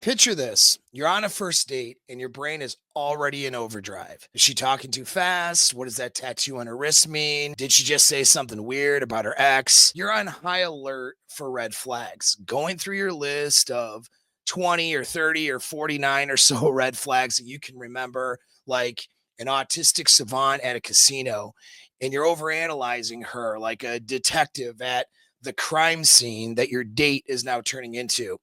Picture this. You're on a first date and your brain is already in overdrive. Is she talking too fast? What does that tattoo on her wrist mean? Did she just say something weird about her ex? You're on high alert for red flags, going through your list of 20 or 30 or 49 or so red flags that you can remember, like an autistic savant at a casino, and you're overanalyzing her like a detective at the crime scene that your date is now turning into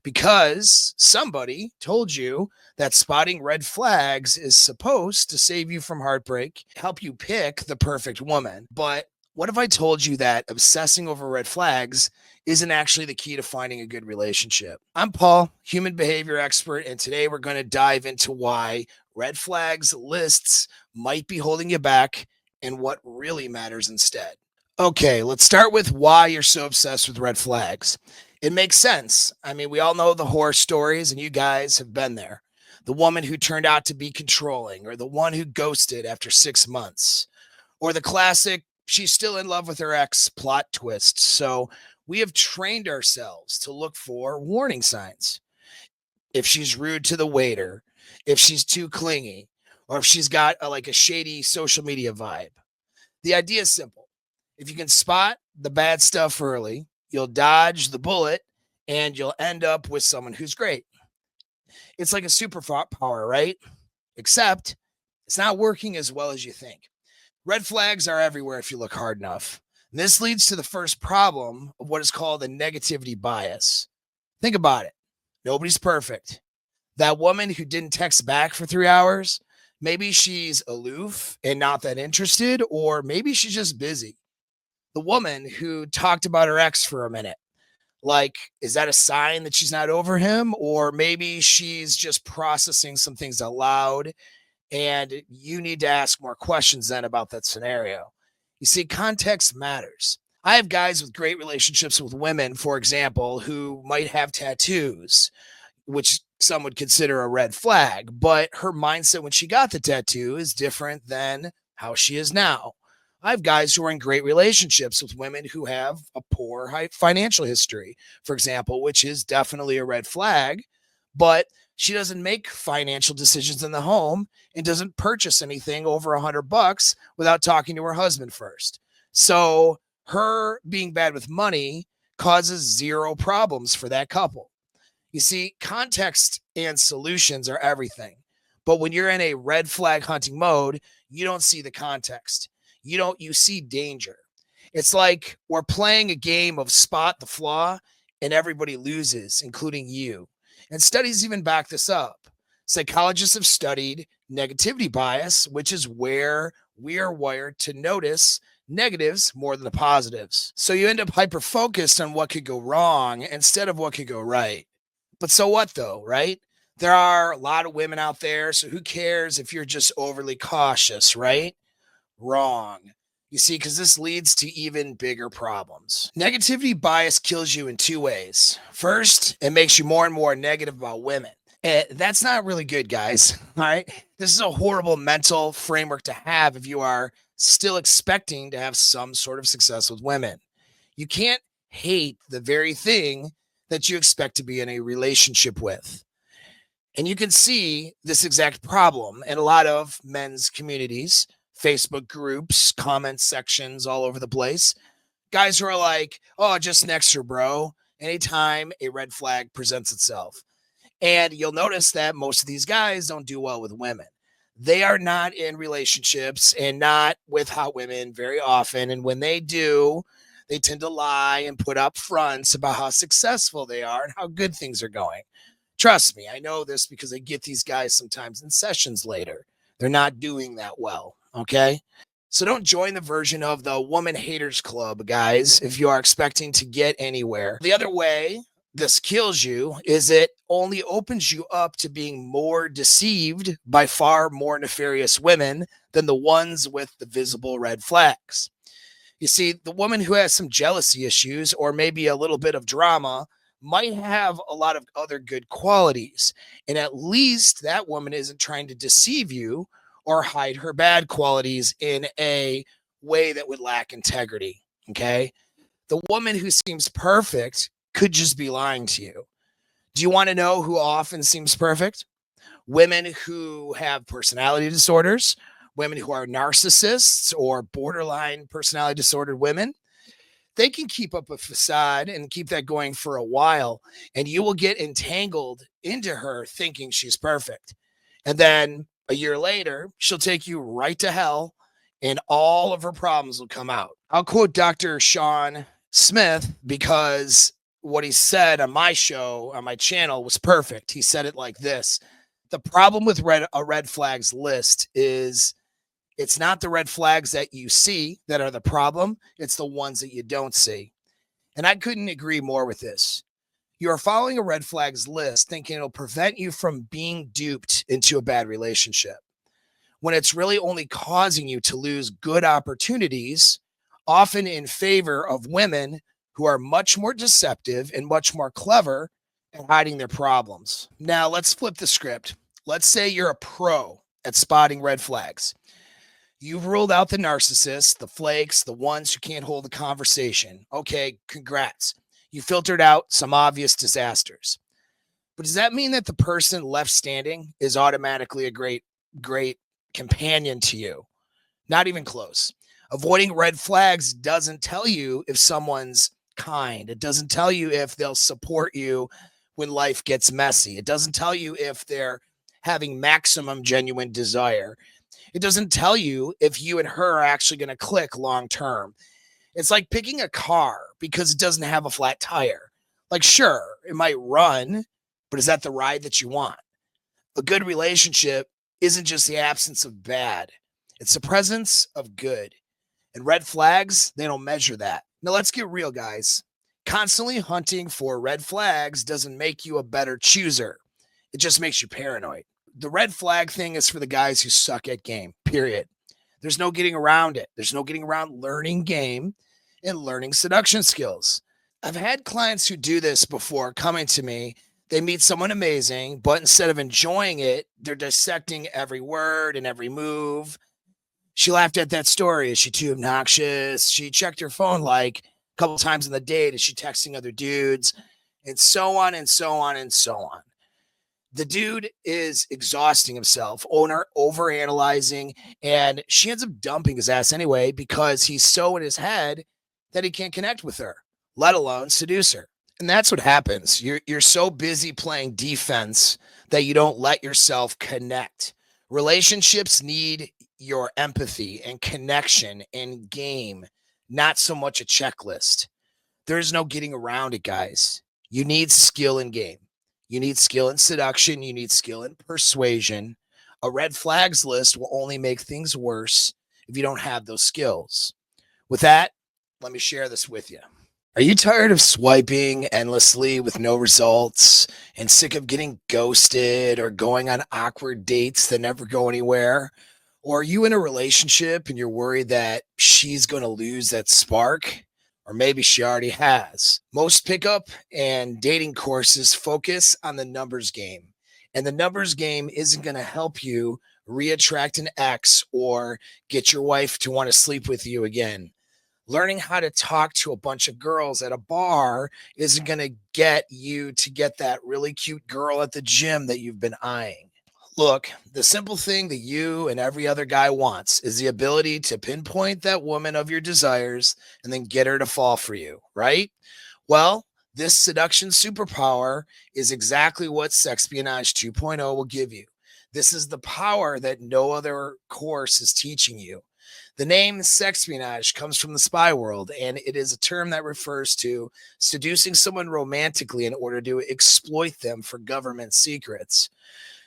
because somebody told you that spotting red flags is supposed to save you from heartbreak, help you pick the perfect woman. But what if I told you that obsessing over red flags isn't actually the key to finding a good relationship? I'm Paul, human behavior expert, and today we're going to dive into why red flags lists might be holding you back and what really matters instead. Okay, let's start with why you're so obsessed with red flags. It makes sense. I mean, we all know the horror stories, and you guys have been there. The woman who turned out to be controlling, or the one who ghosted after 6 months, or the classic, she's still in love with her ex plot twist. So we have trained ourselves to look for warning signs. If she's rude to the waiter, if she's too clingy, or if she's got like a shady social media vibe. The idea is simple. If you can spot the bad stuff early, you'll dodge the bullet and you'll end up with someone who's great. It's like a superpower, right? Except it's not working as well as you think. Red flags are everywhere if you look hard enough. This leads to the first problem of what is called a negativity bias. Think about it. Nobody's perfect. That woman who didn't text back for 3 hours, maybe she's aloof and not that interested, or maybe she's just busy. The woman who talked about her ex for a minute, like, is that a sign that she's not over him? Or maybe she's just processing some things out loud and you need to ask more questions then about that scenario. You see, context matters. I have guys with great relationships with women, for example, who might have tattoos, which some would consider a red flag, but her mindset when she got the tattoo is different than how she is now. I have guys who are in great relationships with women who have a poor financial history, for example, which is definitely a red flag, but she doesn't make financial decisions in the home and doesn't purchase anything over $100 without talking to her husband first. So her being bad with money causes zero problems for that couple. You see, context and solutions are everything. But when you're in a red flag hunting mode, you don't see the context. You see danger. It's like we're playing a game of spot the flaw and everybody loses, including you. And studies even back this up. Psychologists have studied negativity bias, which is where we are wired to notice negatives more than the positives. So you end up hyper focused on what could go wrong instead of what could go right. But so what though, right? There are a lot of women out there, so who cares if you're just overly cautious, right? Wrong. You see, because this leads to even bigger problems. Negativity bias kills you in two ways. First, it makes you more and more negative about women. And that's not really good, guys. All right. This is a horrible mental framework to have if you are still expecting to have some sort of success with women. You can't hate the very thing that you expect to be in a relationship with. And you can see this exact problem in a lot of men's communities, Facebook groups, comment sections all over the place. Guys who are like, oh, just next her, bro, anytime a red flag presents itself. And you'll notice that most of these guys don't do well with women. They are not in relationships and not with hot women very often. And when they do, they tend to lie and put up fronts about how successful they are and how good things are going. Trust me, I know this because I get these guys sometimes in sessions later. They're not doing that well, okay? So don't join the version of the woman haters club, guys, if you are expecting to get anywhere. The other way this kills you is it only opens you up to being more deceived by far more nefarious women than the ones with the visible red flags. You see, the woman who has some jealousy issues or maybe a little bit of drama might have a lot of other good qualities. And at least that woman isn't trying to deceive you or hide her bad qualities in a way that would lack integrity. Okay. The woman who seems perfect could just be lying to you. Do you want to know who often seems perfect? Women who have personality disorders, women who are narcissists or borderline personality disordered women. They can keep up a facade and keep that going for a while, and you will get entangled into her thinking she's perfect. And then a year later, she'll take you right to hell and all of her problems will come out. I'll quote Dr. Sean Smith because what he said on my show, on my channel, was perfect. He said it like this: the problem with a red flags list is it's not the red flags that you see that are the problem. It's the ones that you don't see. And I couldn't agree more with this. You're following a red flags list thinking it'll prevent you from being duped into a bad relationship, when it's really only causing you to lose good opportunities, often in favor of women who are much more deceptive and much more clever at hiding their problems. Now, let's flip the script. Let's say you're a pro at spotting red flags. You've ruled out the narcissists, the flakes, the ones who can't hold a conversation. Okay, congrats. You filtered out some obvious disasters. But does that mean that the person left standing is automatically a great companion to you? Not even close. Avoiding red flags doesn't tell you if someone's kind. It doesn't tell you if they'll support you when life gets messy. It doesn't tell you if they're having maximum genuine desire. It doesn't tell you if you and her are actually going to click long term. It's like picking a car because it doesn't have a flat tire. Like, sure, it might run, but is that the ride that you want? A good relationship isn't just the absence of bad, it's the presence of good. And red flags, they don't measure that. Now, let's get real, guys. Constantly hunting for red flags doesn't make you a better chooser, it just makes you paranoid. The red flag thing is for the guys who suck at game, period. There's no getting around it. There's no getting around learning game and learning seduction skills. I've had clients who do this before coming to me. They meet someone amazing, but instead of enjoying it, they're dissecting every word and every move. She laughed at that story. Is she too obnoxious? She checked her phone like a couple times in the date. Is she texting other dudes? And so on and so on and so on. The dude is exhausting himself, overanalyzing, and she ends up dumping his ass anyway because he's so in his head that he can't connect with her, let alone seduce her. And that's what happens. You're so busy playing defense that you don't let yourself connect. Relationships need your empathy and connection and game, not so much a checklist. There's no getting around it, guys. You need skill in game. You need skill in seduction. You need skill in persuasion. A red flags list will only make things worse if you don't have those skills. With that, let me share this with you. Are you tired of swiping endlessly with no results and sick of getting ghosted or going on awkward dates that never go anywhere? Or are you in a relationship and you're worried that she's going to lose that spark? Or maybe she already has. Most pickup and dating courses focus on the numbers game. And the numbers game isn't going to help you reattract an ex or get your wife to want to sleep with you again. Learning how to talk to a bunch of girls at a bar isn't going to get you to get that really cute girl at the gym that you've been eyeing. Look, the simple thing that you and every other guy wants is the ability to pinpoint that woman of your desires and then get her to fall for you, right? Well, this seduction superpower is exactly what Sexpionage 2.0 will give you. This is the power that no other course is teaching you. The name Sexpionage comes from the spy world, and it is a term that refers to seducing someone romantically in order to exploit them for government secrets.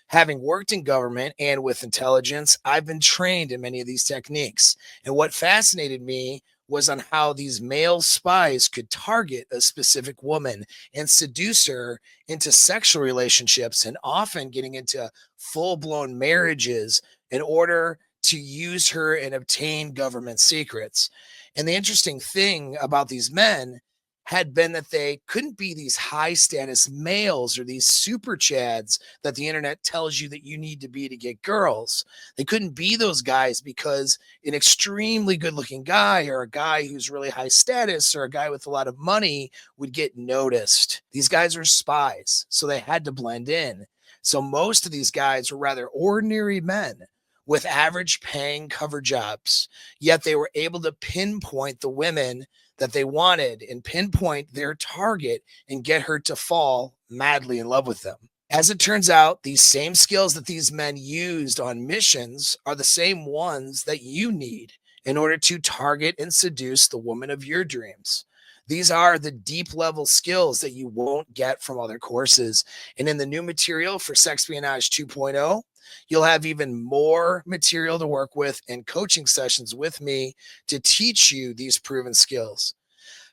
Having worked in government and with intelligence, I've been trained in many of these techniques. And what fascinated me was on how these male spies could target a specific woman and seduce her into sexual relationships and often getting into full-blown marriages in order to use her and obtain government secrets. And the interesting thing about these men had been that they couldn't be these high status males or these super chads that the internet tells you that you need to be to get girls. They couldn't be those guys because an extremely good looking guy or a guy who's really high status or a guy with a lot of money would get noticed. These guys are spies, so they had to blend in. So most of these guys were rather ordinary men with average paying cover jobs, yet they were able to pinpoint the women that they wanted and pinpoint their target and get her to fall madly in love with them. As it turns out, these same skills that these men used on missions are the same ones that you need in order to target and seduce the woman of your dreams. These are the deep level skills that you won't get from other courses. And in the new material for Sexpionage 2.0, you'll have even more material to work with and coaching sessions with me to teach you these proven skills.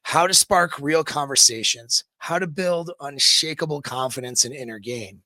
How to spark real conversations, how to build unshakable confidence and inner game,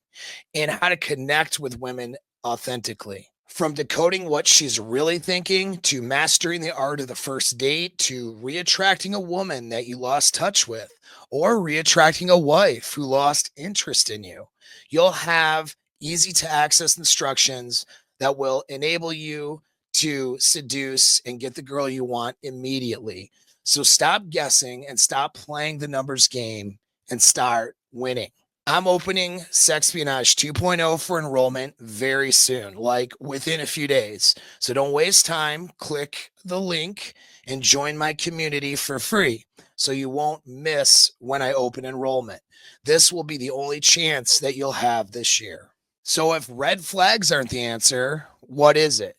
and how to connect with women authentically. From decoding what she's really thinking to mastering the art of the first date to reattracting a woman that you lost touch with or reattracting a wife who lost interest in you, you'll have easy to access instructions that will enable you to seduce and get the girl you want immediately. So stop guessing and stop playing the numbers game and start winning. I'm opening Sexpionage 2.0 for enrollment very soon, like within a few days. So don't waste time. Click the link and join my community for free so you won't miss when I open enrollment. This will be the only chance that you'll have this year. So if red flags aren't the answer, what is it?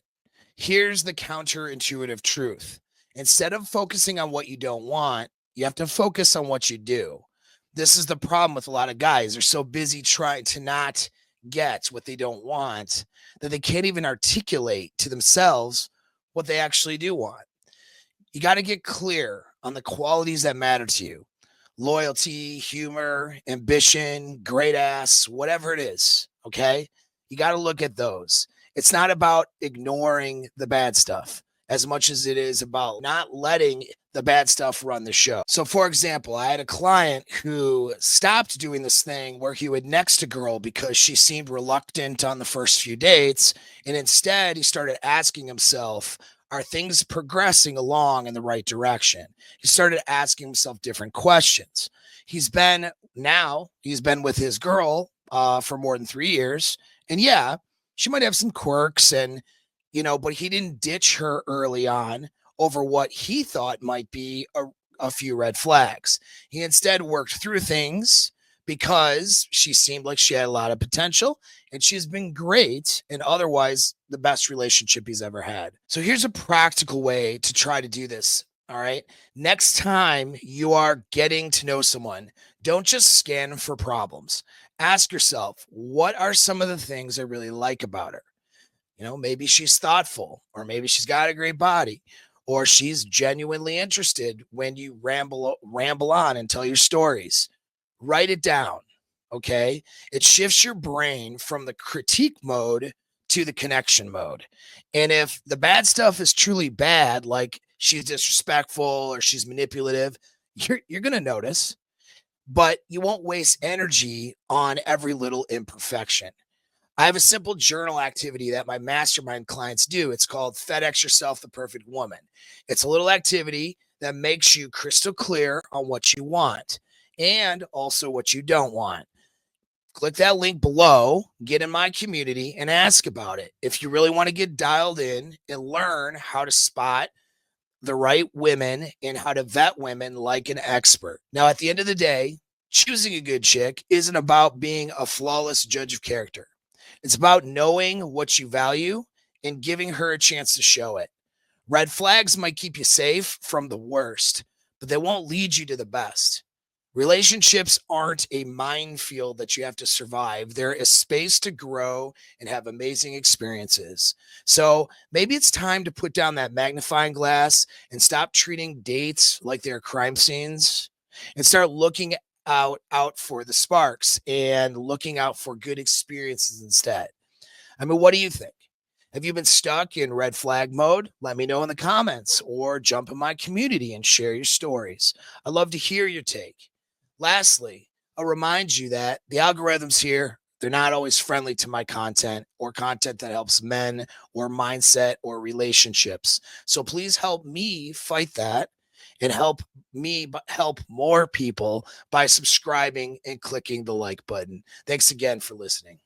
Here's the counterintuitive truth. Instead of focusing on what you don't want, you have to focus on what you do. This is the problem with a lot of guys. They're so busy trying to not get what they don't want that they can't even articulate to themselves what they actually do want. You got to get clear on the qualities that matter to you. Loyalty, humor, ambition, great ass, whatever it is. Okay. You got to look at those. It's not about ignoring the bad stuff as much as it is about not letting the bad stuff run the show. So, for example, I had a client who stopped doing this thing where he would next a girl because she seemed reluctant on the first few dates. And instead, he started asking himself, are things progressing along in the right direction? He started asking himself different questions. He's been with his girl for more than 3 years. And yeah, she might have some quirks but he didn't ditch her early on over what he thought might be a few red flags. He instead worked through things because she seemed like she had a lot of potential and she's been great and otherwise the best relationship he's ever had. So here's a practical way to try to do this. All right. Next time you are getting to know someone, don't just scan for problems. Ask yourself, what are some of the things I really like about her? Maybe she's thoughtful, or maybe she's got a great body, or she's genuinely interested when you ramble on and tell your stories. Write it down. Okay. It shifts your brain from the critique mode to the connection mode. And if the bad stuff is truly bad, like she's disrespectful or she's manipulative, you're going to notice, but you won't waste energy on every little imperfection. I have a simple journal activity that my mastermind clients do. It's called FedEx Yourself the Perfect Woman. It's a little activity that makes you crystal clear on what you want and also what you don't want. Click that link below, get in my community, and ask about it. If you really want to get dialed in and learn how to spot the right women and how to vet women like an expert. Now, at the end of the day, choosing a good chick isn't about being a flawless judge of character. It's about knowing what you value and giving her a chance to show it. Red flags might keep you safe from the worst, but they won't lead you to the best. Relationships aren't a minefield that you have to survive. They're a space to grow and have amazing experiences. So maybe it's time to put down that magnifying glass and stop treating dates like they're crime scenes and start looking out for the sparks and looking out for good experiences instead. I mean, what do you think? Have you been stuck in red flag mode? Let me know in the comments or jump in my community and share your stories. I'd love to hear your take. Lastly, I'll remind you that the algorithms here, they're not always friendly to my content or content that helps men or mindset or relationships. So please help me fight that and help me help more people by subscribing and clicking the like button. Thanks again for listening.